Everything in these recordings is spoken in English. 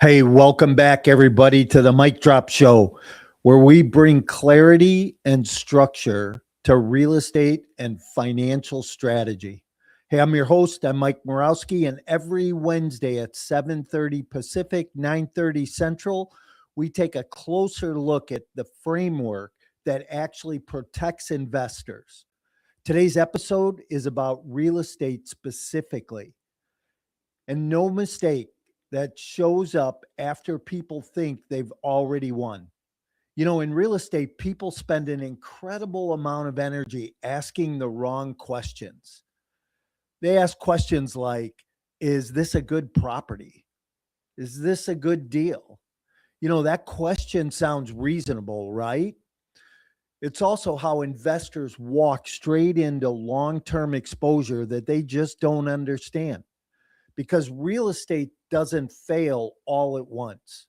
Hey, welcome back, everybody, to the Mic Drop Show, where we bring clarity and structure to real estate and financial strategy. Hey, I'm your host. I'm Mike Morawski, and every Wednesday at 7:30 Pacific, 9:30 Central, we take a closer look at the framework that actually protects investors. Today's episode is about real estate specifically. And no mistake, that shows up after people think they've already won. You know, in real estate, people spend an incredible amount of energy asking the wrong questions. They ask questions like, is this a good property? Is this a good deal? You know, that question sounds reasonable, right? It's also how investors walk straight into long term exposure that they just don't understand, because real estate doesn't fail all at once.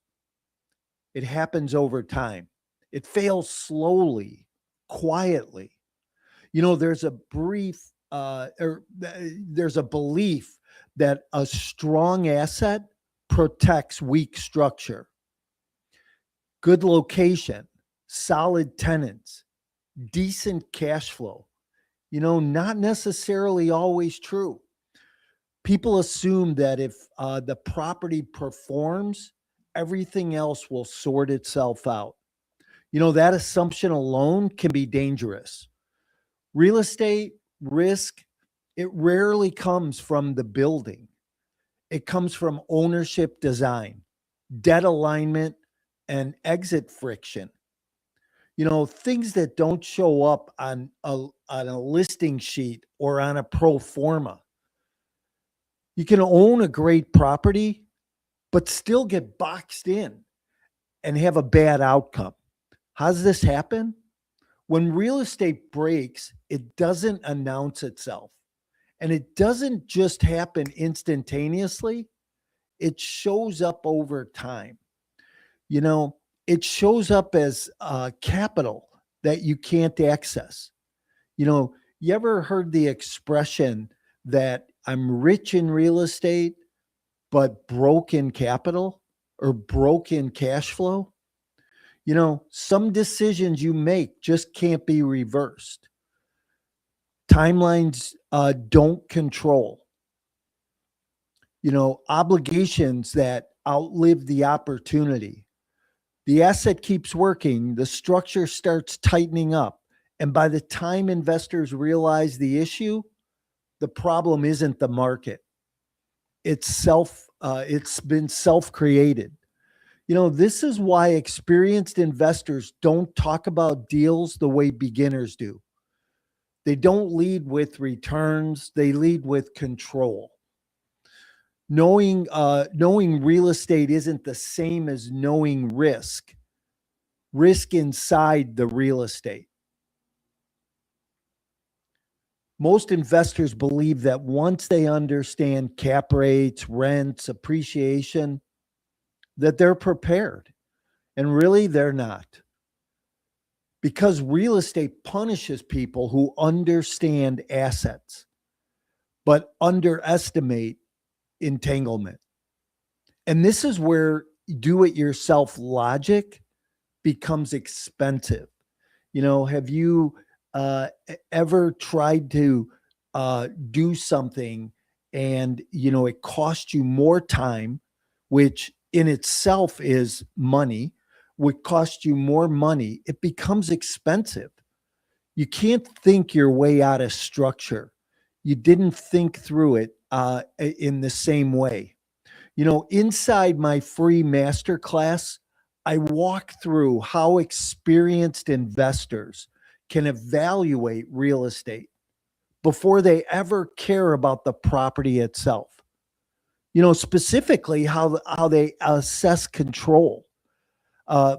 It happens over time. It fails slowly, quietly. You know, there's a belief that a strong asset protects weak structure. Good location, solid tenants, decent cash flow. You know, not necessarily always true. People assume that if the property performs, everything else will sort itself out. You know, that assumption alone can be dangerous. Real estate risk, it rarely comes from the building. It comes from ownership design, debt alignment, and exit friction. You know, things that don't show up on a listing sheet or on a pro forma. You can own a great property, but still get boxed in and have a bad outcome. How does this happen? When real estate breaks, it doesn't announce itself. And it doesn't just happen instantaneously, it shows up over time. You know, it shows up as capital that you can't access. You know, you ever heard the expression that I'm rich in real estate, but broke in capital or broke in cash flow? You know, some decisions you make just can't be reversed. Timelines don't control. You know, obligations that outlive the opportunity. The asset keeps working, the structure starts tightening up. And by the time investors realize the issue, the problem isn't the market. It's been self-created. You know, this is why experienced investors don't talk about deals the way beginners do. They don't lead with returns, they lead with control. Knowing real estate isn't the same as knowing risk inside the real estate. Most investors believe that once they understand cap rates, rents, appreciation, that they're prepared. And really, they're not. Because real estate punishes people who understand assets, but underestimate entanglement. And this is where do it yourself logic becomes expensive. You know, have you ever tried to do something and, you know, it cost you more time, which in itself is money, would cost you more money? It becomes expensive. You can't think your way out of structure. You didn't think through it in the same way. You know, inside my free masterclass, I walk through how experienced investors can evaluate real estate before they ever care about the property itself. You know, specifically how they assess control,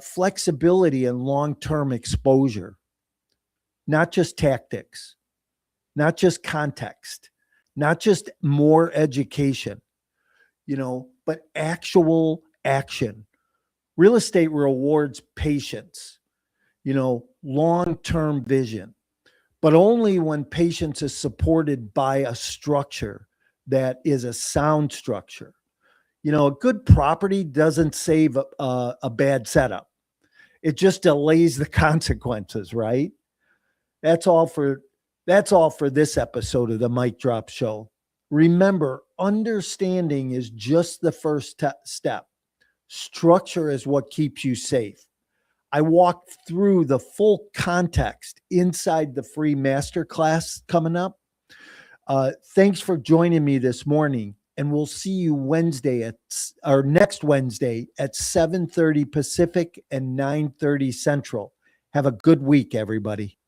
flexibility, and long-term exposure, not just tactics, not just context, not just more education, you know, but actual action. Real estate rewards patience, you know, long-term vision, but only when patience is supported by a structure that is a sound structure. A good property doesn't save a bad setup. It just delays the consequences, right? That's all for that's all for this episode of the Mic Drop Show. Remember, understanding is just the first step. Structure is what keeps you safe. I walked through the full context inside the free masterclass coming up. Thanks for joining me this morning, and we'll see you next Wednesday at 7:30 Pacific and 9:30 Central. Have a good week, everybody.